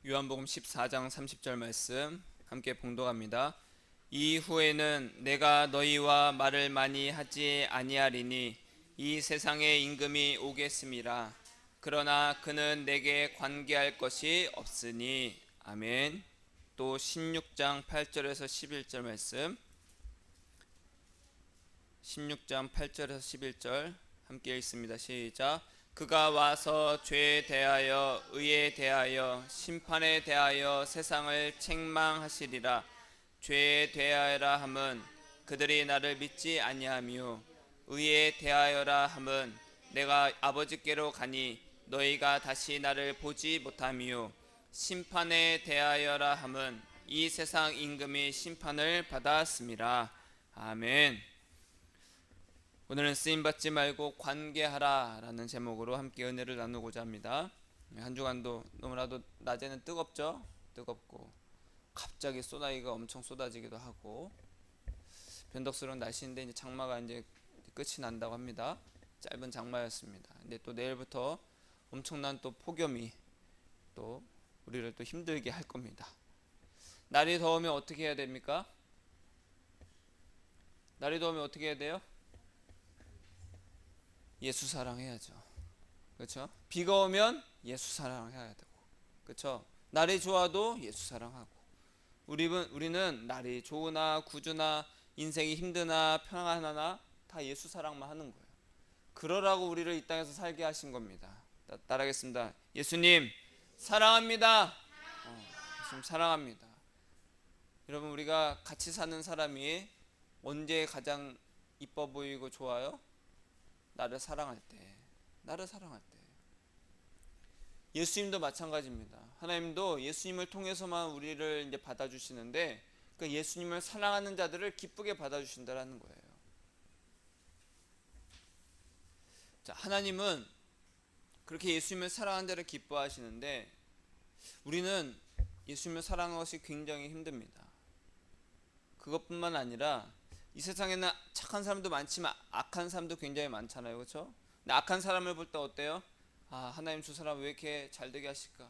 요한복음 14장 30절 말씀 함께 봉독합니다. 이후에는 내가 너희와 말을 많이 하지 아니하리니 이 세상의 임금이 오겠음이라. 그러나 그는 내게 관계할 것이 없으니. 아멘. 또 16장 8절에서 11절 말씀, 16장 8절에서 11절 함께 읽습니다. 시작. 그가 와서 죄에 대하여 의에 대하여 심판에 대하여 세상을 책망하시리라. 죄에 대하여라 함은 그들이 나를 믿지 아니하며 의에 대하여라 함은 내가 아버지께로 가니 너희가 다시 나를 보지 못하며 심판에 대하여라 함은 이 세상 임금이 심판을 받았음이라. 아멘. 오늘은 쓰임받지 말고 관계하라 라는 제목으로 함께 은혜를 나누고자 합니다. 한 주간도 너무나도 낮에는 뜨겁죠. 뜨겁고 갑자기 소나기가 엄청 쏟아지기도 하고 변덕스러운 날씨인데 이제 장마가 이제 끝이 난다고 합니다. 짧은 장마였습니다. 근데 또 내일부터 엄청난 또 폭염이 또 우리를 또 힘들게 할 겁니다. 날이 더우면 어떻게 해야 됩니까? 날이 더우면 어떻게 해야 돼요? 예수 사랑해야죠. 그렇죠? 비가 오면 예수 사랑해야 되고, 그렇죠? 날이 좋아도 예수 사랑하고, 우리는 날이 좋으나 구주나 인생이 힘드나 평안하나 다 예수 사랑만 하는 거예요. 그러라고 우리를 이 땅에서 살게 하신 겁니다. 따라하겠습니다. 예수님 사랑합니다. 예수님 사랑합니다. 여러분, 우리가 같이 사는 사람이 언제 가장 이뻐 보이고 좋아요? 나를 사랑할 때, 나를 사랑할 때. 예수님도 마찬가지입니다. 하나님도 예수님을 통해서만 우리를 이제 받아주시는데, 그 예수님을 사랑하는 자들을 기쁘게 받아주신다라는 거예요. 자, 하나님은 그렇게 예수님을 사랑하는 자를 기뻐하시는데, 우리는 예수님을 사랑하는 것이 굉장히 힘듭니다. 그것뿐만 아니라 이 세상에는 착한 사람도 많지만 악한 사람도 굉장히 많잖아요. 그렇죠? 근데 악한 사람을 볼 때 어때요? 아, 하나님 저 사람 왜 이렇게 잘 되게 하실까?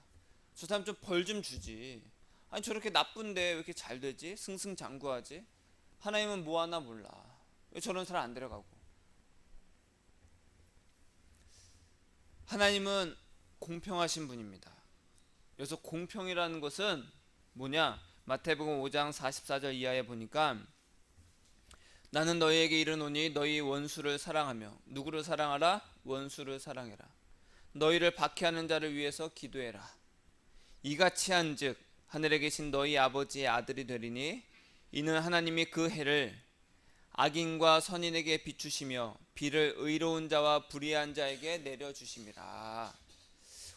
저 사람 좀 벌 좀 주지. 아니 저렇게 나쁜데 왜 이렇게 잘 되지? 승승장구하지? 하나님은 뭐 하나 몰라. 왜 저런 사람 안 데려가고? 하나님은 공평하신 분입니다. 여기서 공평이라는 것은 뭐냐? 마태복음 5장 44절 이하에 보니까 나는 너희에게 이르노니 너희 원수를 사랑하며. 누구를 사랑하라? 원수를 사랑해라. 너희를 박해하는 자를 위해서 기도해라. 이같이 한즉 하늘에 계신 너희 아버지의 아들이 되리니 이는 하나님이 그 해를 악인과 선인에게 비추시며 비를 의로운 자와 불의한 자에게 내려주심이라.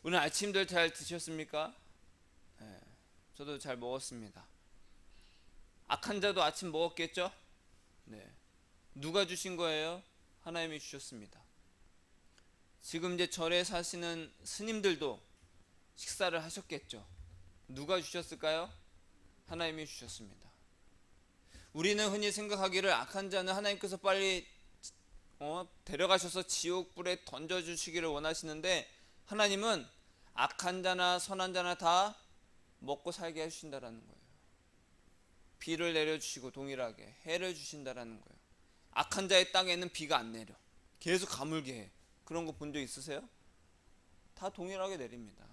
오늘 아침들 잘 드셨습니까? 네, 저도 잘 먹었습니다. 악한 자도 아침 먹었겠죠? 네. 누가 주신 거예요? 하나님이 주셨습니다. 지금 이제 절에 사시는 스님들도 식사를 하셨겠죠. 누가 주셨을까요? 하나님이 주셨습니다. 우리는 흔히 생각하기를 악한 자는 하나님께서 빨리 데려가셔서 지옥불에 던져주시기를 원하시는데, 하나님은 악한 자나 선한 자나 다 먹고 살게 해주신다라는 거예요. 비를 내려주시고 동일하게 해를 주신다라는 거예요. 악한 자의 땅에는 비가 안 내려. 계속 가물게 해. 그런 거 본 적 있으세요? 다 동일하게 내립니다.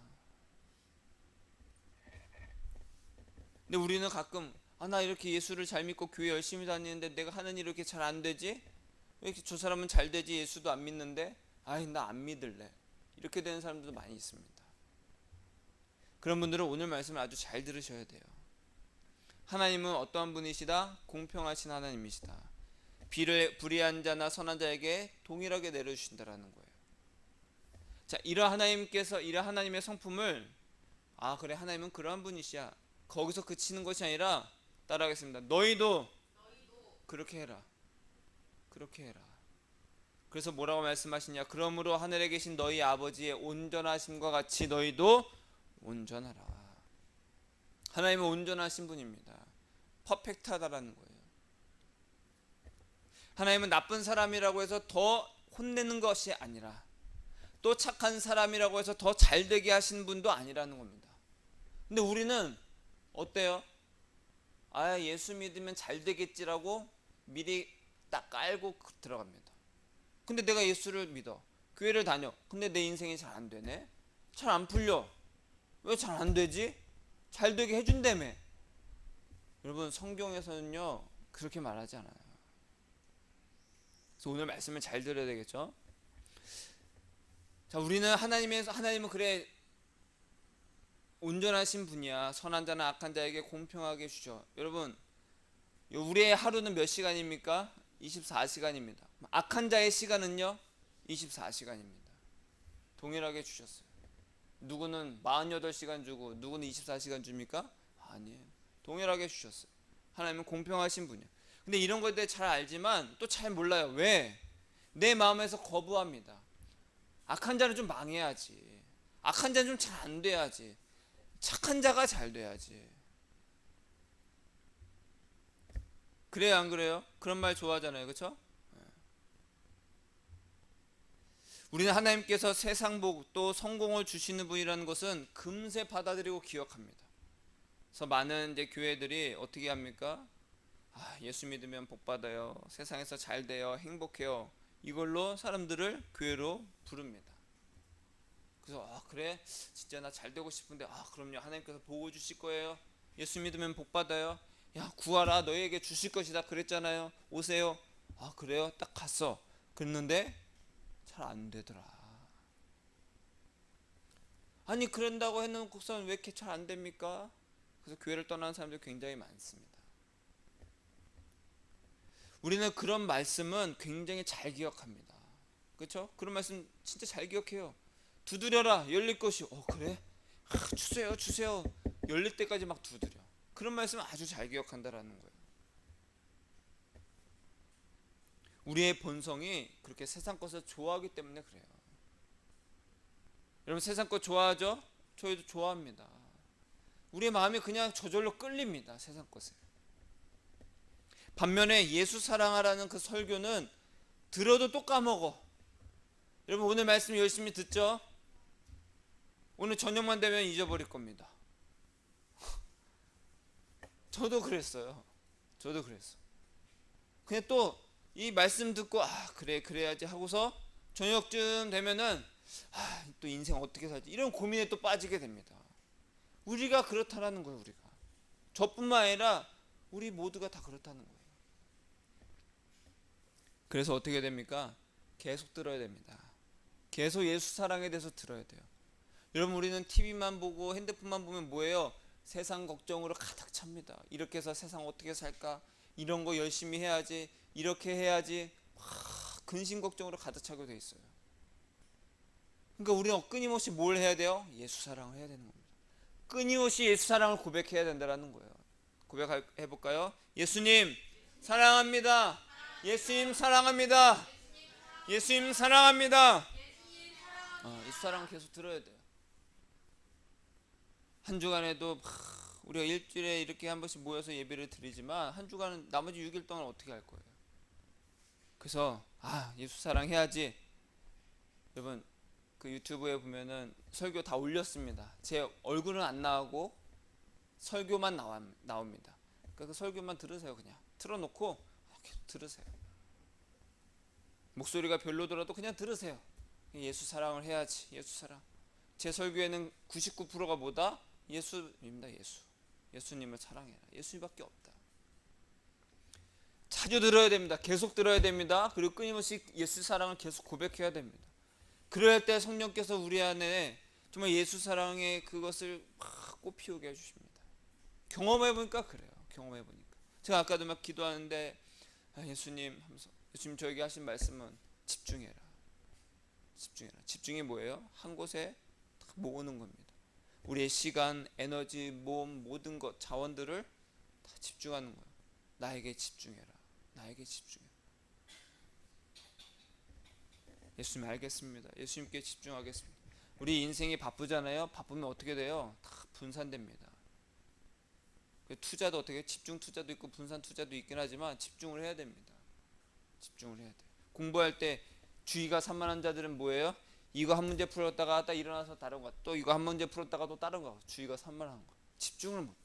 근데 우리는 가끔 나 이렇게 예수를 잘 믿고 교회 열심히 다니는데 내가 하는 일이 이렇게 잘 안 되지? 왜 이렇게 저 사람은 잘 되지 예수도 안 믿는데? 나 안 믿을래. 이렇게 되는 사람들도 많이 있습니다. 그런 분들은 오늘 말씀을 아주 잘 들으셔야 돼요. 하나님은 어떠한 분이시다? 공평하신 하나님이시다. 비를 불의한 자나 선한 자에게 동일하게 내려주신다라는 거예요. 자, 이러한 하나님의 성품을 그래 하나님은 그러한 분이시야, 거기서 그치는 것이 아니라 따라하겠습니다. 너희도 그렇게 해라. 그렇게 해라. 그래서 뭐라고 말씀하시냐? 그러므로 하늘에 계신 너희 아버지의 온전하심과 같이 너희도 온전하라. 하나님은 온전하신 분입니다. 퍼펙트하다라는 거예요. 하나님은 나쁜 사람이라고 해서 더 혼내는 것이 아니라 또 착한 사람이라고 해서 더 잘되게 하신 분도 아니라는 겁니다. 근데 우리는 어때요? 아, 예수 믿으면 잘 되겠지라고 미리 딱 깔고 들어갑니다. 근데 내가 예수를 믿어. 교회를 다녀. 근데 내 인생이 잘 안 되네. 잘 안 풀려. 왜 잘 안 되지? 잘 되게 해준다며. 여러분, 성경에서는요 그렇게 말하지 않아요. 그래서 오늘 말씀을 잘 들어야 되겠죠. 자, 우리는 하나님은 그래 온전하신 분이야. 선한 자나 악한 자에게 공평하게 주셔. 여러분, 우리의 하루는 몇 시간입니까? 24시간입니다. 악한 자의 시간은요 24시간입니다. 동일하게 주셨어요. 누구는 48시간 주고 누구는 24시간 줍니까? 아니에요. 동일하게 주셨어요. 하나님은 공평하신 분이에요. 근데 이런 것에 대해 잘 알지만 또 잘 몰라요. 왜? 내 마음에서 거부합니다. 악한 자는 좀 망해야지. 악한 자는 좀 잘 안 돼야지. 착한 자가 잘 돼야지. 그래요, 안 그래요? 그런 말 좋아하잖아요, 그렇죠? 우리는 하나님께서 세상 복 또 성공을 주시는 분이라는 것은 금세 받아들이고 기억합니다. 그래서 많은 이제 교회들이 어떻게 합니까? 아, 예수 믿으면 복 받아요. 세상에서 잘 돼요. 행복해요. 이걸로 사람들을 교회로 부릅니다. 그래서 아, 그래? 진짜 나 잘 되고 싶은데 그럼요. 하나님께서 복을 주실 거예요. 예수 믿으면 복 받아요. 야, 구하라. 너희에게 주실 것이다. 그랬잖아요. 오세요. 아, 그래요? 딱 갔어. 그랬는데 잘 안 되더라. 아니, 그런다고 해놓고서는 왜 이렇게 잘 안 됩니까? 그래서 교회를 떠나는 사람들이 굉장히 많습니다. 우리는 그런 말씀은 굉장히 잘 기억합니다. 그렇죠? 그런 말씀 진짜 잘 기억해요. 두드려라 열릴 것이. 그래? 주세요 주세요. 열릴 때까지 막 두드려. 그런 말씀 아주 잘 기억한다라는 거예요. 우리의 본성이 그렇게 세상 것을 좋아하기 때문에 그래요. 여러분, 세상 것 좋아하죠? 저희도 좋아합니다. 우리의 마음이 그냥 저절로 끌립니다. 세상 것에. 반면에 예수 사랑하라는 그 설교는 들어도 또 까먹어. 여러분, 오늘 말씀 열심히 듣죠? 오늘 저녁만 되면 잊어버릴 겁니다. 저도 그랬어요. 저도 그랬어. 그냥 또 이 말씀 듣고 그래 그래야지 하고서 저녁쯤 되면은 또 인생 어떻게 살지 이런 고민에 또 빠지게 됩니다. 우리가 그렇다라는 거예요. 우리가 저뿐만 아니라 우리 모두가 다 그렇다는 거예요. 그래서 어떻게 됩니까? 계속 들어야 됩니다. 계속 예수 사랑에 대해서 들어야 돼요. 여러분, 우리는 TV만 보고 핸드폰만 보면 뭐예요? 세상 걱정으로 가득 찹니다. 이렇게 해서 세상 어떻게 살까? 이런 거 열심히 해야지. 이렇게 해야지. 근심 걱정으로 가득 차게 돼 있어요. 그러니까 우리는 끊임없이 뭘 해야 돼요? 예수 사랑을 해야 되는 겁니다. 끊임없이 예수 사랑을 고백해야 된다는 거예요. 고백해 볼까요? 예수님 사랑합니다. 예수님 사랑합니다. 예수님 사랑합니다. 예수 사랑을 계속 들어야 돼요. 한 주간에도 우리가 일주일에 이렇게 한 번씩 모여서 예배를 드리지만 한 주간은 나머지 6일 동안 어떻게 할 거예요? 그래서 예수 사랑해야지. 여러분, 그 유튜브에 보면은 설교 다 올렸습니다. 제 얼굴은 안 나오고 설교만 나옵니다. 그러니까 그 설교만 들으세요. 그냥 틀어놓고 계속 들으세요. 목소리가 별로더라도 그냥 들으세요. 예수 사랑을 해야지. 예수 사랑. 제 설교에는 99%가 뭐다? 예수입니다. 예수님을 사랑해라. 예수님밖에 없다. 자주 들어야 됩니다. 계속 들어야 됩니다. 그리고 끊임없이 예수 사랑을 계속 고백해야 됩니다. 그럴 때 성령께서 우리 안에 정말 예수 사랑의 그것을 막 꽃피우게 해주십니다. 경험해 보니까 그래요. 경험해 보니까 제가 아까도 막 기도하는데 예수님 하면서 예수님 저에게 하신 말씀은 집중해라. 집중이 뭐예요? 한 곳에 딱 모으는 겁니다. 우리의 시간, 에너지, 몸, 모든 것, 자원들을 다 집중하는 거예요. 나에게 집중해라. 나에게 집중해라. 예수님 알겠습니다. 예수님께 집중하겠습니다. 우리 인생이 바쁘잖아요. 바쁘면 어떻게 돼요? 다 분산됩니다. 투자도 어떻게 집중 투자도 있고 분산 투자도 있긴 하지만 집중을 해야 됩니다. 집중을 해야 돼. 공부할 때 주의가 산만한 자들은 뭐예요? 이거 한 문제 풀었다가 딱 일어나서 다른 거, 또 이거 한 문제 풀었다가 또 다른 거, 주의가 산만한 거. 집중을 못해.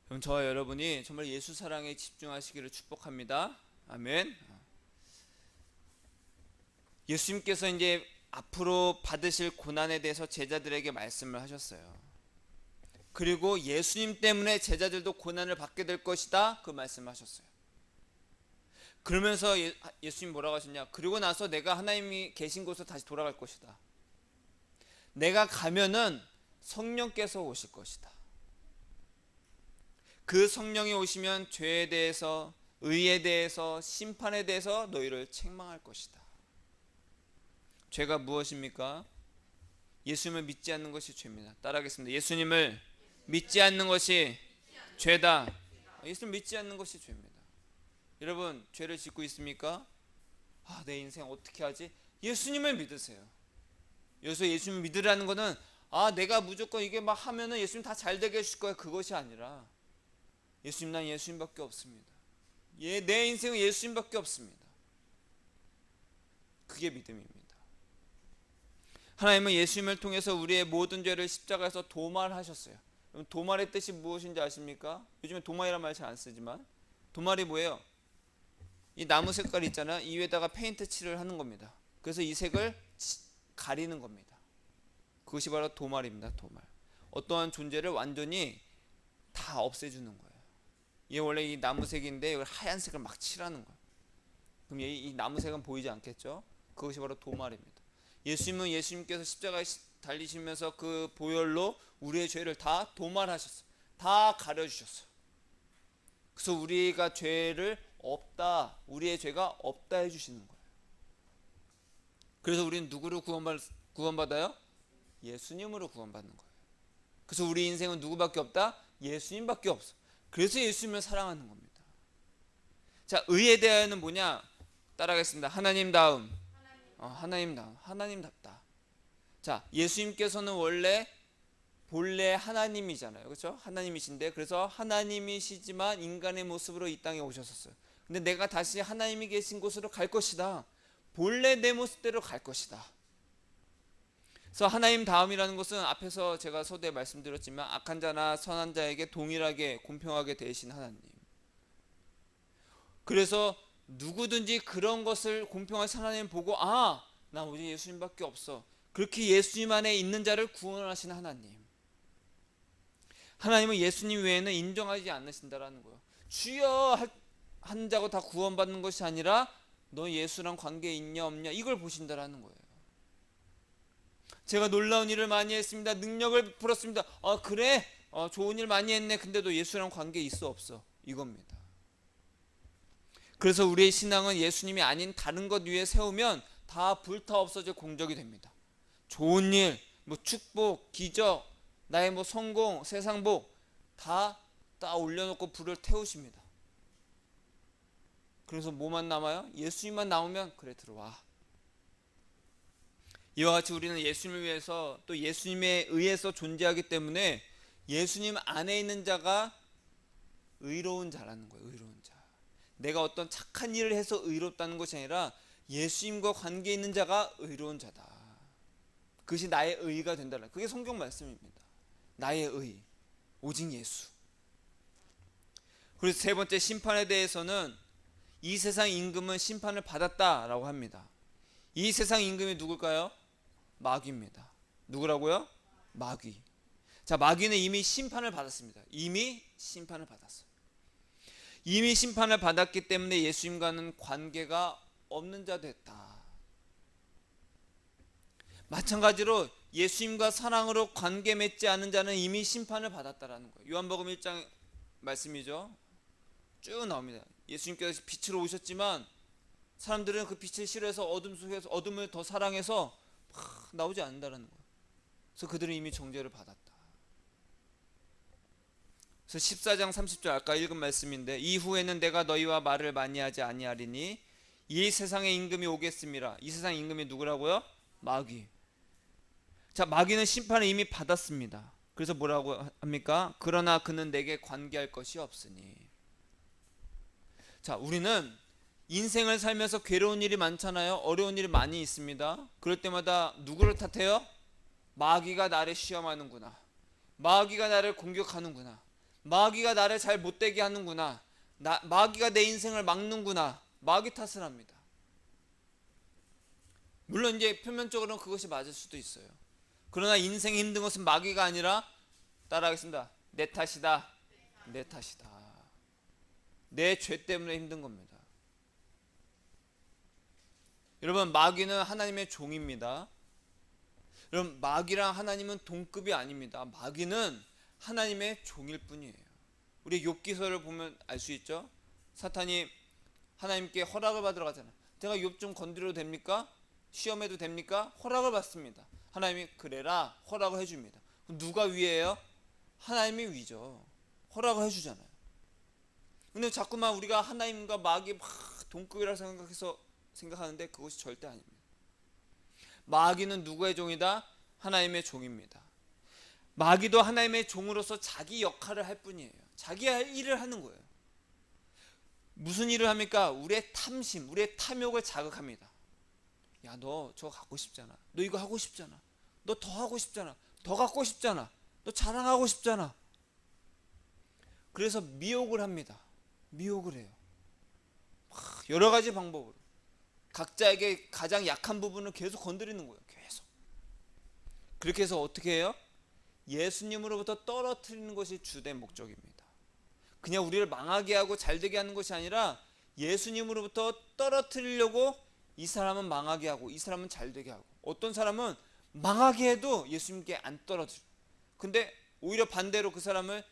그럼 저와 여러분이 정말 예수 사랑에 집중하시기를 축복합니다. 아멘. 예수님께서 이제 앞으로 받으실 고난에 대해서 제자들에게 말씀을 하셨어요. 그리고 예수님 때문에 제자들도 고난을 받게 될 것이다, 그 말씀하셨어요. 그러면서 예수님 뭐라고 하셨냐? 그리고 나서 내가 하나님이 계신 곳으로 다시 돌아갈 것이다. 내가 가면은 성령께서 오실 것이다. 그 성령이 오시면 죄에 대해서, 의에 대해서, 심판에 대해서 너희를 책망할 것이다. 죄가 무엇입니까? 예수님을 믿지 않는 것이 죄입니다. 따라하겠습니다. 예수님을 믿지 않는 것이 죄다. 예수님을 믿지 않는 것이 죄입니다. 여러분, 죄를 짓고 있습니까? 내 인생 어떻게 하지? 예수님을 믿으세요. 여기서 예수님을 믿으라는 것은 내가 무조건 이게 막 하면은 예수님 다 잘 되게 해줄 거야, 그것이 아니라 예수님, 난 예수님밖에 없습니다. 내 인생은 예수님밖에 없습니다. 그게 믿음입니다. 하나님은 예수님을 통해서 우리의 모든 죄를 십자가에서 도말하셨어요. 도말의 뜻이 무엇인지 아십니까? 요즘에 도말이라는 말 잘 안 쓰지만 도말이 뭐예요? 이 나무 색깔 있잖아요. 이 위에다가 페인트 칠을 하는 겁니다. 그래서 이 색을 가리는 겁니다. 그것이 바로 도말입니다. 도말. 어떠한 존재를 완전히 다 없애주는 거예요. 얘 원래 이 나무색인데 이걸 하얀색을 막 칠하는 거예요. 그럼 이 나무색은 보이지 않겠죠? 그것이 바로 도말입니다. 예수님은 예수님께서 십자가에 달리시면서 그 보혈로 우리의 죄를 다 도말하셨어요. 다 가려주셨어요. 그래서 우리가 죄를 없다, 우리의 죄가 없다 해주시는 거예요. 그래서 우리는 누구로 구원받아요? 예수님으로 구원받는 거예요. 그래서 우리 인생은 누구밖에 없다? 예수님밖에 없어. 그래서 예수님을 사랑하는 겁니다. 자, 의에 대하여는 뭐냐? 따라하겠습니다. 하나님다움. 하나님다움. 하나님답다. 자, 예수님께서는 본래 하나님이잖아요. 그렇죠? 하나님이신데, 그래서 하나님이시지만 인간의 모습으로 이 땅에 오셨었어요. 근데 내가 다시 하나님이 계신 곳으로 갈 것이다. 본래 내 모습대로 갈 것이다. 그래서 하나님 다음이라는 것은 앞에서 제가 서두에 말씀드렸지만 악한 자나 선한 자에게 동일하게 공평하게 대신 하나님. 그래서 누구든지 그런 것을 공평한 하나님 보고 나 오직 예수님밖에 없어. 그렇게 예수님 안에 있는 자를 구원하시는 하나님. 하나님은 예수님 외에는 인정하지 않으신다라는 거예요. 주여 한 자고 다 구원받는 것이 아니라 너 예수랑 관계 있냐 없냐 이걸 보신다라는 거예요. 제가 놀라운 일을 많이 했습니다. 능력을 풀었습니다. 그래? 좋은 일 많이 했네. 근데 너 예수랑 관계 있어 없어? 이겁니다. 그래서 우리의 신앙은 예수님이 아닌 다른 것 위에 세우면 다 불타 없어져 공적이 됩니다. 좋은 일, 축복, 기적, 나의 성공, 세상복 다 올려놓고 불을 태우십니다. 그래서 뭐만 남아요? 예수님만 나오면 그래 들어와. 이와 같이 우리는 예수님을 위해서 또 예수님에 의해서 존재하기 때문에 예수님 안에 있는 자가 의로운 자라는 거예요. 의로운 자. 내가 어떤 착한 일을 해서 의롭다는 것이 아니라 예수님과 관계 있는 자가 의로운 자다. 그것이 나의 의가 된다는, 그게 성경 말씀입니다. 나의 의, 오직 예수. 그래서 세 번째, 심판에 대해서는 이 세상 임금은 심판을 받았다라고 합니다. 이 세상 임금이 누굴까요? 마귀입니다. 누구라고요? 마귀. 자, 마귀는 이미 심판을 받았습니다. 이미 심판을 받았어요. 이미 심판을 받았기 때문에 예수님과는 관계가 없는 자 됐다. 마찬가지로 예수님과 사랑으로 관계 맺지 않은 자는 이미 심판을 받았다라는 거예요. 요한복음 1장 말씀이죠. 쭉 나옵니다. 예수님께서 빛으로 오셨지만 사람들은 그 빛을 싫어해서 어둠 속에서 어둠을 더 사랑해서 나오지 않는다는 거예요. 그래서 그들은 이미 정죄를 받았다. 그래서 14장 30절 아까 읽은 말씀인데, 이후에는 내가 너희와 말을 많이 하지 아니하리니 이 세상의 임금이 오겠음이라. 이 세상 임금이 누구라고요? 마귀. 자, 마귀는 심판을 이미 받았습니다. 그래서 뭐라고 합니까? 그러나 그는 내게 관계할 것이 없으니. 자, 우리는 인생을 살면서 괴로운 일이 많잖아요. 어려운 일이 많이 있습니다. 그럴 때마다 누구를 탓해요? 마귀가 나를 시험하는구나. 마귀가 나를 공격하는구나. 마귀가 나를 잘 못되게 하는구나. 마귀가 내 인생을 막는구나. 마귀 탓을 합니다. 물론 이제 표면적으로는 그것이 맞을 수도 있어요. 그러나 인생이 힘든 것은 마귀가 아니라, 따라하겠습니다, 내 탓이다. 내 탓이다. 내 죄 때문에 힘든 겁니다. 여러분, 마귀는 하나님의 종입니다. 여러분, 마귀랑 하나님은 동급이 아닙니다. 마귀는 하나님의 종일 뿐이에요. 우리 욥기서를 보면 알 수 있죠. 사탄이 하나님께 허락을 받으러 가잖아요. 제가 욥 좀 건드려도 됩니까? 시험해도 됩니까? 허락을 받습니다. 하나님이 그래라 허락을 해줍니다. 누가 위에요? 하나님이 위죠. 허락을 해주잖아요. 근데 자꾸만 우리가 하나님과 마귀 막 동급이라 생각하는데 그것이 절대 아닙니다. 마귀는 누구의 종이다? 하나님의 종입니다. 마귀도 하나님의 종으로서 자기 역할을 할 뿐이에요. 자기 할 일을 하는 거예요. 무슨 일을 합니까? 우리의 탐심, 우리의 탐욕을 자극합니다. 야, 너 저거 갖고 싶잖아. 너 이거 하고 싶잖아. 너 더 하고 싶잖아. 더 갖고 싶잖아. 너 자랑하고 싶잖아. 그래서 미혹을 합니다. 미혹을 해요. 여러 가지 방법으로 각자에게 가장 약한 부분을 계속 건드리는 거예요. 계속. 그렇게 해서 어떻게 해요? 예수님으로부터 떨어뜨리는 것이 주된 목적입니다. 그냥 우리를 망하게 하고 잘되게 하는 것이 아니라 예수님으로부터 떨어뜨리려고 이 사람은 망하게 하고 이 사람은 잘되게 하고, 어떤 사람은 망하게 해도 예수님께 안 떨어뜨려. 근데 오히려 반대로 그 사람을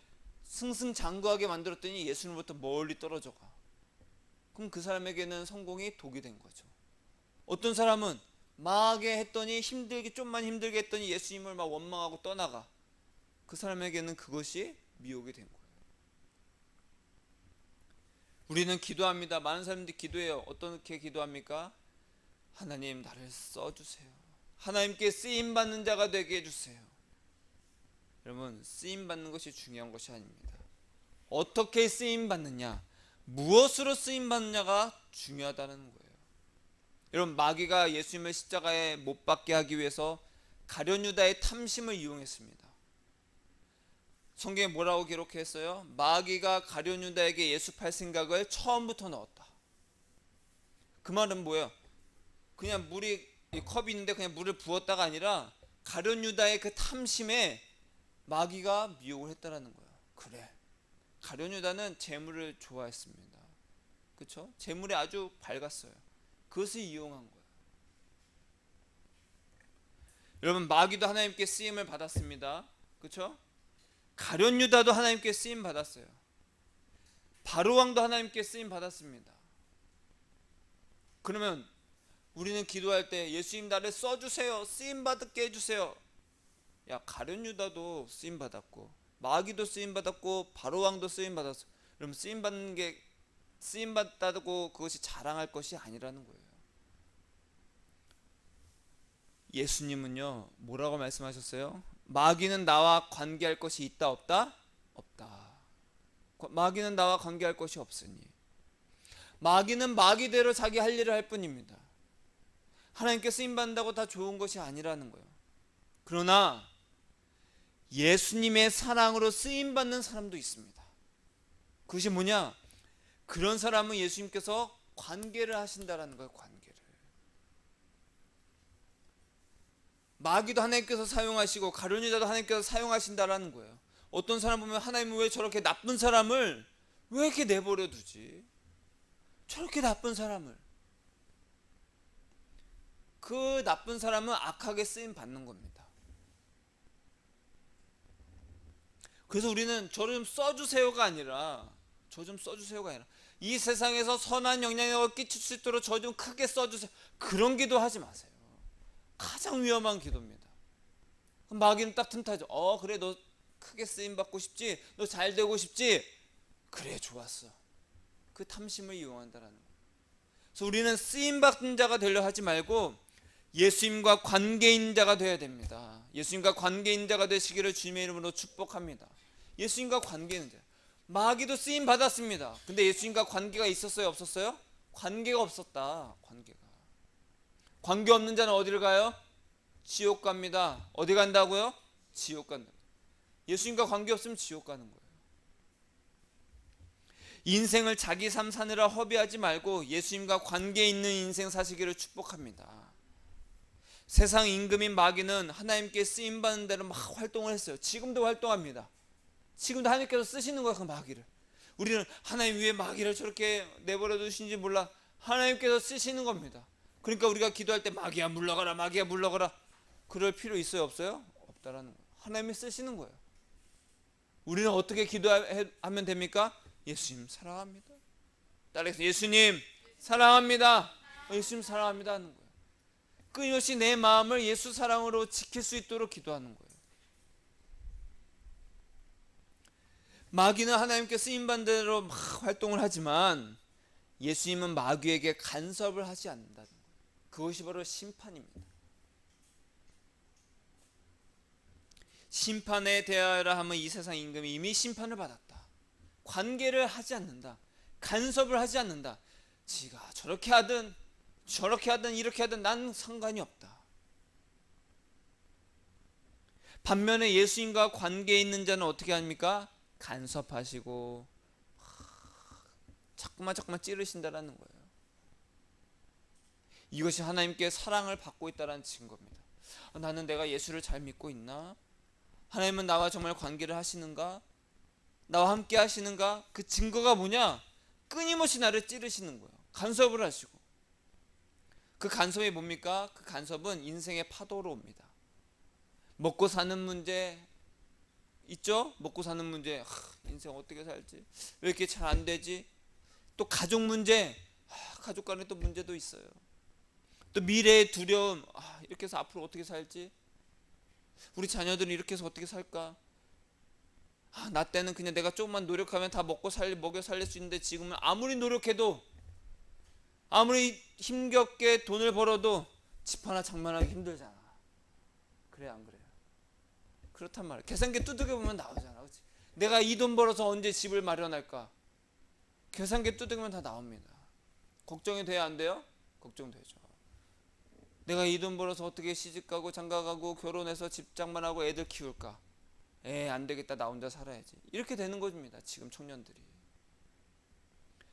승승장구하게 만들었더니 예수님으로부터 멀리 떨어져 가. 그럼 그 사람에게는 성공이 독이 된 거죠. 어떤 사람은 망하게 했더니 좀만 힘들게 했더니 예수님을 막 원망하고 떠나가. 그 사람에게는 그것이 미혹이 된 거예요. 우리는 기도합니다. 많은 사람들이 기도해요. 어떻게 기도합니까? 하나님, 나를 써주세요. 하나님께 쓰임받는 자가 되게 해주세요. 여러분, 쓰임받는 것이 중요한 것이 아닙니다. 어떻게 쓰임받느냐, 무엇으로 쓰임받느냐가 중요하다는 거예요. 여러분, 마귀가 예수님을 십자가에 못 박게 하기 위해서 가룟유다의 탐심을 이용했습니다. 성경에 뭐라고 기록했어요? 마귀가 가룟유다에게 예수 팔 생각을 처음부터 넣었다. 그 말은 뭐예요? 그냥 컵이 있는데 그냥 물을 부었다가 아니라 가룟유다의 그 탐심에 마귀가 미혹을 했다라는 거예요. 그래, 가룟유다는 재물을 좋아했습니다. 그렇죠? 재물에 아주 밝았어요. 그것을 이용한 거예요. 여러분, 마귀도 하나님께 쓰임을 받았습니다. 그렇죠? 가룟유다도 하나님께 쓰임 받았어요. 바로왕도 하나님께 쓰임 받았습니다. 그러면 우리는 기도할 때 예수님, 나를 써주세요. 쓰임 받게 해주세요. 야, 가룟유다도 쓰임 받았고 마귀도 쓰임 받았고 바로왕도 쓰임 받았어. 그럼 쓰임 받는 게 쓰임 받다고 그것이 자랑할 것이 아니라는 거예요. 예수님은요, 뭐라고 말씀하셨어요? 마귀는 나와 관계할 것이 있다 없다? 없다. 마귀는 나와 관계할 것이 없으니. 마귀는 마귀대로 자기 할 일을 할 뿐입니다. 하나님께 쓰임받는다고 다 좋은 것이 아니라는 거예요. 그러나 예수님의 사랑으로 쓰임받는 사람도 있습니다. 그것이 뭐냐? 그런 사람은 예수님께서 관계를 하신다라는 거예요. 관계를. 마귀도 하나님께서 사용하시고 가룟유다도 하나님께서 사용하신다라는 거예요. 어떤 사람 보면 하나님은 왜 저렇게 나쁜 사람을 왜 이렇게 내버려 두지? 저렇게 나쁜 사람을. 그 나쁜 사람은 악하게 쓰임 받는 겁니다. 그래서 우리는 저 좀 써주세요가 아니라 이 세상에서 선한 영향력을 끼칠 수 있도록 저 좀 크게 써주세요. 그런 기도 하지 마세요. 가장 위험한 기도입니다. 그럼 마귀는 딱 틈타죠. 그래, 너 크게 쓰임 받고 싶지? 너 잘 되고 싶지? 그래, 좋았어. 그 탐심을 이용한다라는 거예요. 그래서 우리는 쓰임 받는 자가 되려 하지 말고 예수님과 관계인 자가 되어야 됩니다. 예수님과 관계인 자가 되시기를 주님의 이름으로 축복합니다. 예수님과 관계인 자. 마귀도 쓰임 받았습니다. 근데 예수님과 관계가 있었어요, 없었어요? 관계가 없었다. 관계 없는 자는 어디를 가요? 지옥 갑니다. 어디 간다고요? 지옥 간다. 예수님과 관계없으면 지옥 가는 거예요. 인생을 자기 삶 사느라 허비하지 말고 예수님과 관계 있는 인생 사시기를 축복합니다. 세상 임금인 마귀는 하나님께 쓰임받는 대로 막 활동을 했어요. 지금도 활동합니다. 지금도 하나님께서 쓰시는 거예요, 그 마귀를. 우리는 하나님 위에 마귀를 저렇게 내버려 두신지 몰라. 하나님께서 쓰시는 겁니다. 그러니까 우리가 기도할 때 마귀야 물러가라, 마귀야 물러가라, 그럴 필요 있어요, 없어요? 없다라는 거예요. 하나님이 쓰시는 거예요. 우리는 어떻게 기도하면 됩니까? 예수님 사랑합니다. 따라해서 예수님 사랑합니다. 예수님 사랑합니다 하는 거예요. 끊임없이 내 마음을 예수 사랑으로 지킬 수 있도록 기도하는 거예요. 마귀는 하나님께 쓰임받은 대로 막 활동을 하지만 예수님은 마귀에게 간섭을 하지 않는다는 거예요. 그것이 바로 심판입니다. 심판에 대하여라 하면 이 세상 임금이 이미 심판을 받았다. 관계를 하지 않는다. 간섭을 하지 않는다. 지가 저렇게 하든 이렇게 하든 난 상관이 없다. 반면에 예수님과 관계에 있는 자는 어떻게 합니까? 간섭하시고 자꾸만 찌르신다라는 거예요. 이것이 하나님께 사랑을 받고 있다는 증거입니다. 나는 내가 예수를 잘 믿고 있나? 하나님은 나와 정말 관계를 하시는가? 나와 함께 하시는가? 그 증거가 뭐냐? 끊임없이 나를 찌르시는 거예요. 간섭을 하시고. 그 간섭이 뭡니까? 그 간섭은 인생의 파도로 옵니다. 먹고 사는 문제 있죠? 먹고 사는 문제, 인생 어떻게 살지? 왜 이렇게 잘 안 되지? 또 가족 문제, 가족 간에 또 문제도 있어요. 또 미래의 두려움, 이렇게 해서 앞으로 어떻게 살지? 우리 자녀들은 이렇게 해서 어떻게 살까? 나 때는 그냥 내가 조금만 노력하면 다 먹여 살릴 수 있는데 지금은 아무리 노력해도, 아무리 힘겹게 돈을 벌어도 집 하나 장만하기 힘들잖아. 그래 안 그래요? 그렇단 말이야. 계산기 두들겨보면 나오잖아. 그치? 내가 이 돈 벌어서 언제 집을 마련할까? 계산기 두들기면 다 나옵니다. 걱정이 돼야 안 돼요? 걱정되죠. 내가 이 돈 벌어서 어떻게 시집가고 장가가고 결혼해서 집 장만하고 애들 키울까? 안 되겠다, 나 혼자 살아야지. 이렇게 되는 겁니다, 지금 청년들이.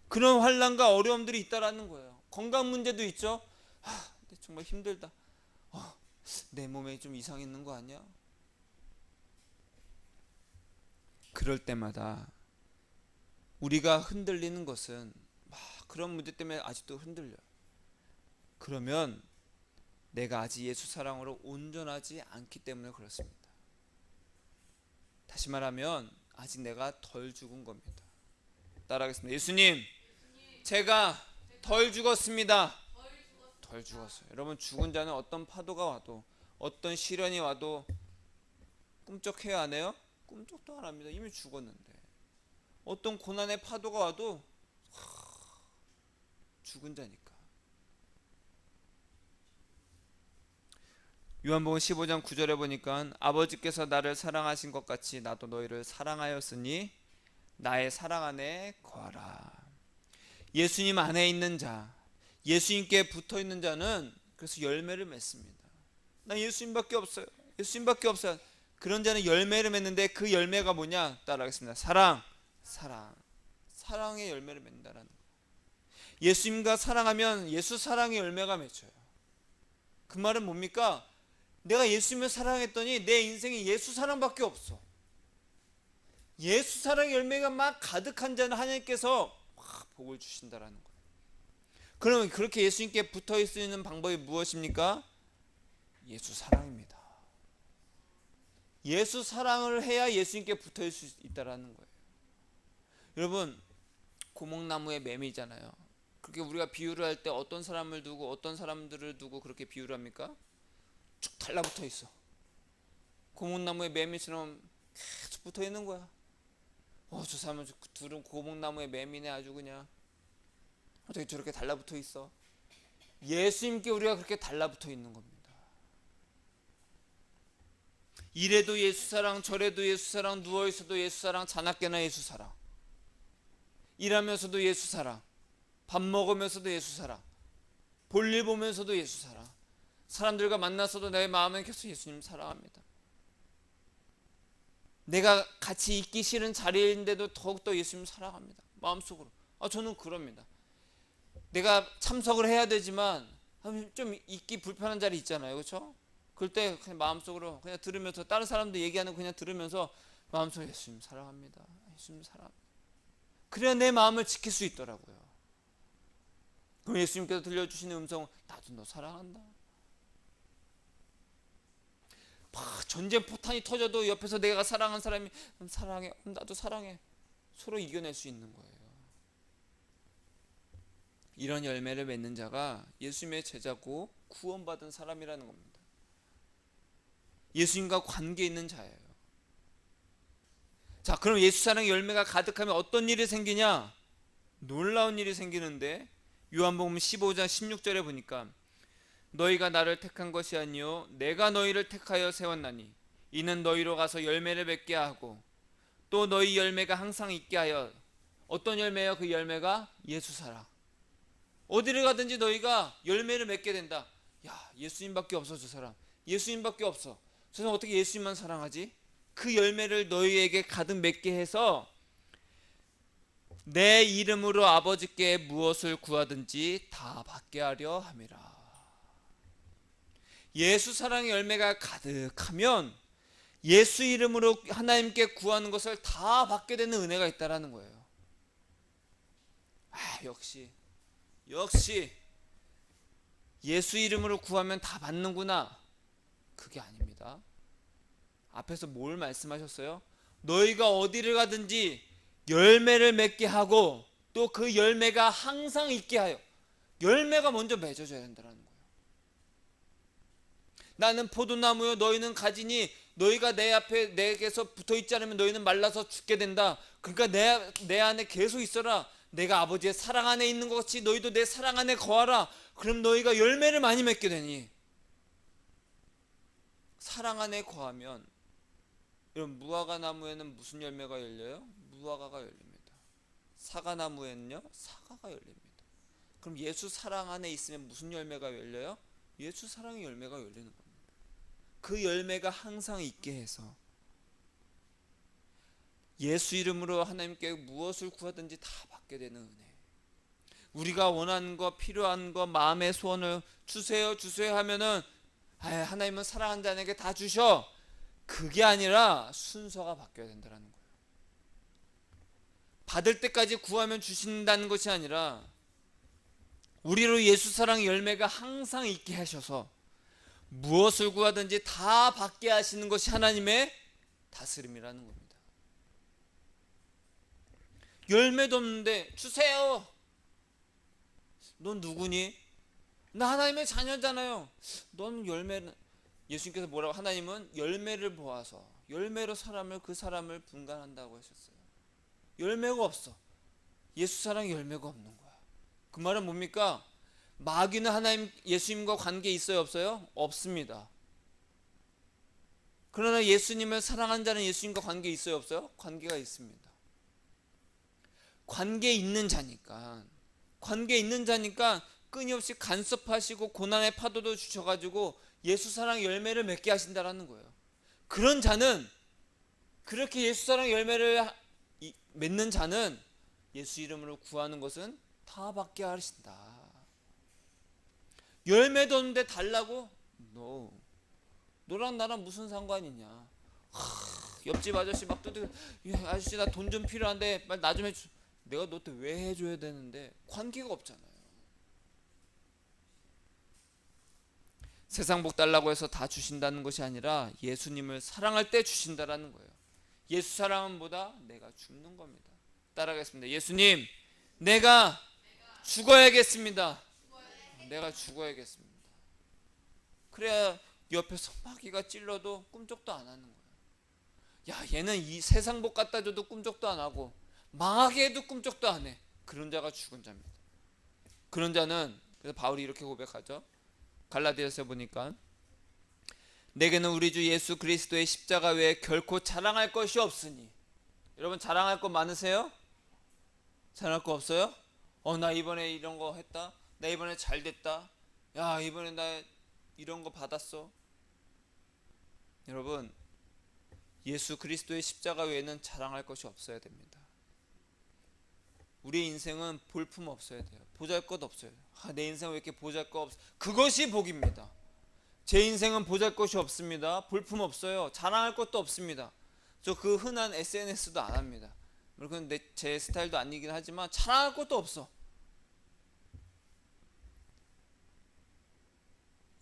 그런 환난과 어려움들이 있다라는 거예요. 건강 문제도 있죠. 근데 정말 힘들다. 내 몸에 좀 이상 있는 거 아니야? 그럴 때마다 우리가 흔들리는 것은 그런 문제 때문에 아직도 흔들려요. 그러면 내가 아직 예수 사랑으로 온전하지 않기 때문에 그렇습니다. 다시 말하면 아직 내가 덜 죽은 겁니다. 따라하겠습니다. 예수님, 제가 덜 죽었습니다. 덜 죽었어요. 여러분, 죽은 자는 어떤 파도가 와도, 어떤 시련이 와도 꿈쩍해야 안 해요? 꿈쩍도 안 합니다. 이미 죽었는데. 어떤 고난의 파도가 와도 죽은 자니까. 요한복음 15장 9절에 보니까 아버지께서 나를 사랑하신 것 같이 나도 너희를 사랑하였으니 나의 사랑 안에 거하라. 예수님 안에 있는 자, 예수님께 붙어 있는 자는 그래서 열매를 맺습니다. 나 예수님밖에 없어요. 예수님밖에 없어요. 그런 자는 열매를 맺는데 그 열매가 뭐냐? 따라하겠습니다. 사랑의 열매를 맺는다라는 거예요. 예수님과 사랑하면 예수 사랑의 열매가 맺혀요. 그 말은 뭡니까? 내가 예수님을 사랑했더니 내 인생에 예수 사랑밖에 없어. 예수 사랑의 열매가 막 가득한 자는 하나님께서 복을 주신다라는 거예요. 그러면 그렇게 예수님께 붙어 있을 수 있는 방법이 무엇입니까? 예수 사랑입니다. 예수 사랑을 해야 예수님께 붙어 있을 수 있다라는 거예요. 여러분, 고목나무의 매미잖아요. 그렇게 우리가 비유를 할 때 어떤 사람을 두고 어떤 사람들을 두고 그렇게 비유를 합니까? 쭉 달라붙어 있어. 고목나무의 매미처럼 계속 붙어 있는 거야. 저 사람은 둘은 고목나무의 매미네, 아주 그냥. 어떻게 저렇게 달라붙어 있어? 예수님께 우리가 그렇게 달라붙어 있는 겁니다. 이래도 예수 사랑, 저래도 예수 사랑, 누워 있어도 예수 사랑, 자나깨나 예수 사랑. 일하면서도 예수 사랑, 밥 먹으면서도 예수 사랑, 볼일 보면서도 예수 사랑. 사람들과 만나서도 내 마음은 계속 예수님 사랑합니다. 내가 같이 있기 싫은 자리인데도 더욱더 예수님 사랑합니다. 마음속으로. 저는 그럽니다. 내가 참석을 해야 되지만 좀 있기 불편한 자리 있잖아요. 그렇죠? 그럴 때 그냥 마음속으로 그냥 들으면서, 다른 사람들 얘기하는 거 그냥 들으면서 마음속으로 예수님 사랑합니다. 예수님 사랑합니다. 그래야 내 마음을 지킬 수 있더라고요. 그럼 예수님께서 들려주시는 음성은 나도 너 사랑한다. 막 전쟁 포탄이 터져도 옆에서 내가 사랑한 사람이 사랑해, 나도 사랑해. 서로 이겨낼 수 있는 거예요. 이런 열매를 맺는 자가 예수님의 제자고 구원받은 사람이라는 겁니다. 예수님과 관계 있는 자예요. 자, 그럼 예수 사랑의 열매가 가득하면 어떤 일이 생기냐? 놀라운 일이 생기는데, 요한복음 15장 16절에 보니까 너희가 나를 택한 것이 아니요 내가 너희를 택하여 세웠나니 이는 너희로 가서 열매를 맺게 하고 또 너희 열매가 항상 있게 하여. 어떤 열매요? 그 열매가 예수 사랑. 어디를 가든지 너희가 열매를 맺게 된다. 야, 예수님밖에 없어. 저 사람 예수님밖에 없어. 저 사람 어떻게 예수님만 사랑하지? 그 열매를 너희에게 가득 맺게 해서 내 이름으로 아버지께 무엇을 구하든지 다 받게 하려 함이라. 예수 사랑의 열매가 가득하면 예수 이름으로 하나님께 구하는 것을 다 받게 되는 은혜가 있다라는 거예요. 역시 예수 이름으로 구하면 다 받는구나. 그게 아닙니다. 앞에서 뭘 말씀하셨어요? 너희가 어디를 가든지 열매를 맺게 하고 또 그 열매가 항상 있게 하여. 열매가 먼저 맺어져야 된다는 거예요. 나는 포도나무요 너희는 가지니 너희가 내 앞에 내게서 붙어있지 않으면 너희는 말라서 죽게 된다. 그러니까 내 안에 계속 있어라. 내가 아버지의 사랑 안에 있는 것 같이 너희도 내 사랑 안에 거하라. 그럼 너희가 열매를 많이 맺게 되니. 사랑 안에 거하면, 여러분, 무화과 나무에는 무슨 열매가 열려요? 무화과가 열립니다. 사과나무에는요 사과가 열립니다. 그럼 예수 사랑 안에 있으면 무슨 열매가 열려요? 예수 사랑의 열매가 열리는 겁니다. 그 열매가 항상 있게 해서 예수 이름으로 하나님께 무엇을 구하든지 다 받게 되는 은혜. 우리가 원하는 거, 필요한 거, 마음의 소원을 주세요 하면은 하나님은 사랑하는 자에게 다 주셔. 그게 아니라 순서가 바뀌어야 된다는 거예요. 받을 때까지 구하면 주신다는 것이 아니라 우리로 예수 사랑의 열매가 항상 있게 하셔서 무엇을 구하든지 다 받게 하시는 것이 하나님의 다스림이라는 겁니다. 열매도 없는데 주세요. 넌 누구니? 나 하나님의 자녀잖아요. 넌 열매는, 예수님께서 뭐라고, 하나님은 열매를 보아서 열매로 그 사람을 분간한다고 하셨어요. 열매가 없어. 예수 사랑의 열매가 없는 거야. 그 말은 뭡니까? 마귀는 하나님, 예수님과 관계 있어요 없어요? 없습니다. 그러나 예수님을 사랑하는 자는 예수님과 관계 있어요 없어요? 관계가 있습니다. 관계 있는 자니까 끊임없이 간섭하시고 고난의 파도도 주셔가지고 예수 사랑의 열매를 맺게 하신다라는 거예요. 그런 자는, 그렇게 예수 사랑의 열매를 맺는 자는 예수 이름으로 구하는 것은 다 받게 하신다. 열매도 없는데 달라고? 너랑 나랑 무슨 상관이냐. 옆집 아저씨 막 두드려, 아저씨 나 돈 좀 필요한데 빨리 나 좀 해줘. 내가 너한테 왜 해줘야 되는데? 관계가 없잖아요. 세상 복 달라고 해서 다 주신다는 것이 아니라 예수님을 사랑할 때 주신다라는 거예요. 예수 사랑은 뭐다? 내가 죽는 겁니다. 따라하겠습니다. 예수님, 내가 죽어야겠습니다. 내가 죽어야겠습니다. 그래야 옆에서 마귀가 찔러도 꿈쩍도 안 하는 거예요. 야, 얘는 이 세상 복 갖다 줘도 꿈쩍도 안 하고 망하게 해도 꿈쩍도 안 해. 그런 자가 죽은 자입니다. 그런 자는, 그래서 바울이 이렇게 고백하죠. 갈라디아서 보니까 내게는 우리 주 예수 그리스도의 십자가 외에 결코 자랑할 것이 없으니. 여러분, 자랑할 것 많으세요? 자랑할 거 없어요? 나 이번에 이런 거 했다. 나 이번에 잘 됐다. 야, 이번에 나 이런 거 받았어? 여러분, 예수 그리스도의 십자가 외에는 자랑할 것이 없어야 됩니다. 우리의 인생은 볼품 없어야 돼요. 보잘것 없어요. 내 인생 왜 이렇게 보잘것 없어? 그것이 복입니다. 제 인생은 보잘것이 없습니다. 볼품 없어요. 자랑할 것도 없습니다. 저 그 흔한 SNS도 안 합니다. 물론 제 스타일도 아니긴 하지만 자랑할 것도 없어.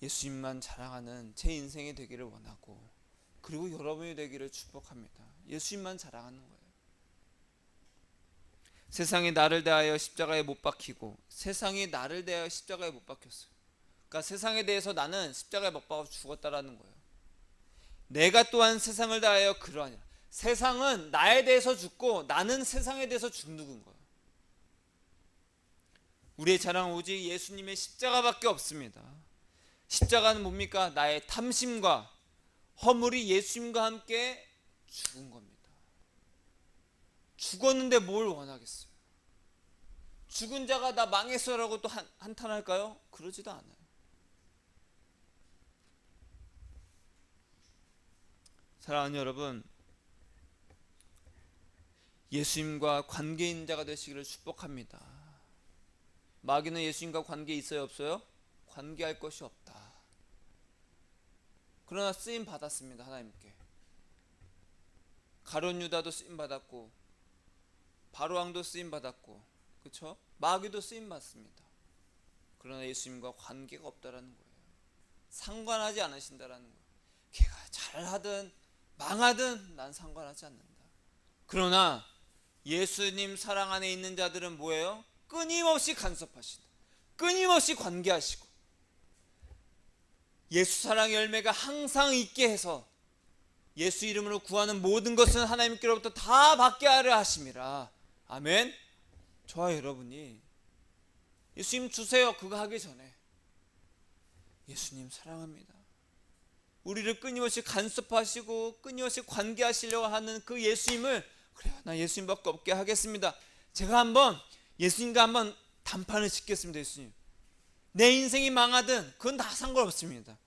예수님만 자랑하는 제 인생이 되기를 원하고, 그리고 여러분이 되기를 축복합니다. 예수님만 자랑하는 거예요. 세상이 나를 대하여 십자가에 못 박히고, 세상이 나를 대하여 십자가에 못 박혔어요. 그러니까 세상에 대해서 나는 십자가에 못 박아 죽었다라는 거예요. 내가 또한 세상을 대하여 그러하니라. 세상은 나에 대해서 죽고 나는 세상에 대해서 죽는 거예요. 우리의 자랑은 오직 예수님의 십자가밖에 없습니다. 십자가는 뭡니까? 나의 탐심과 허물이 예수님과 함께 죽은 겁니다. 죽었는데 뭘 원하겠어요? 죽은 자가 나 망했어라고 또 한탄할까요? 그러지도 않아요. 사랑하는 여러분, 예수님과 관계 있는 자가 되시기를 축복합니다. 마귀는 예수님과 관계 있어요, 없어요? 관계할 것이 없다. 그러나 쓰임 받았습니다. 하나님께. 가룟 유다도 쓰임 받았고, 바로왕도 쓰임 받았고, 그렇죠? 마귀도 쓰임 받습니다. 그러나 예수님과 관계가 없다라는 거예요. 상관하지 않으신다라는 거예요. 걔가 잘하든 망하든 난 상관하지 않는다. 그러나 예수님 사랑 안에 있는 자들은 뭐예요? 끊임없이 간섭하신다. 끊임없이 관계하시고, 예수 사랑의 열매가 항상 있게 해서 예수 이름으로 구하는 모든 것은 하나님께로부터 다 받게 하려 하심이라. 아멘. 저와 여러분이 예수님 주세요 그거 하기 전에 예수님 사랑합니다, 우리를 끊임없이 간섭하시고 끊임없이 관계하시려고 하는 그 예수님을, 그래요 나 예수님밖에 없게 하겠습니다. 제가 한번 예수님과 한번 단판을 짓겠습니다. 예수님 내 인생이 망하든 그건 다 상관없습니다.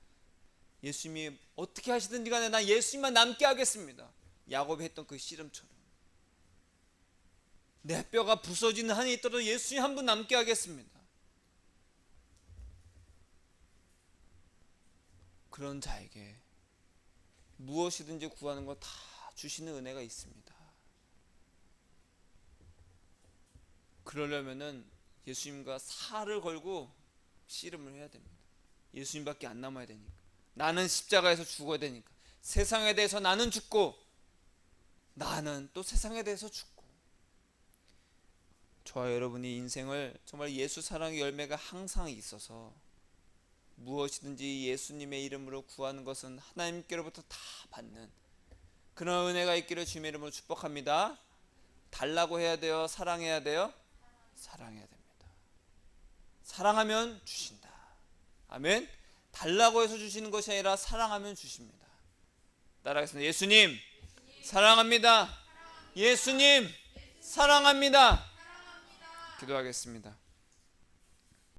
예수님이 어떻게 하시든지 간에 난 예수님만 남게 하겠습니다. 야곱이 했던 그 씨름처럼 내 뼈가 부서지는 한이 있더라도 예수님 한 분 남게 하겠습니다. 그런 자에게 무엇이든지 구하는 거 다 주시는 은혜가 있습니다. 그러려면은 예수님과 살을 걸고 씨름을 해야 됩니다. 예수님밖에 안 남아야 되니까. 나는 십자가에서 죽어야 되니까. 세상에 대해서 나는 죽고 나는 또 세상에 대해서 죽고. 저와 여러분이 인생을 정말 예수 사랑의 열매가 항상 있어서 무엇이든지 예수님의 이름으로 구하는 것은 하나님께로부터 다 받는 그런 은혜가 있기를 주님의 이름으로 축복합니다. 달라고 해야 돼요? 사랑해야 돼요? 사랑해야 됩니다. 사랑하면 주신다. 아멘. 달라고 해서 주시는 것이 아니라 사랑하면 주십니다. 따라하겠습니다. 예수님 사랑합니다. 예수님 사랑합니다. 기도하겠습니다.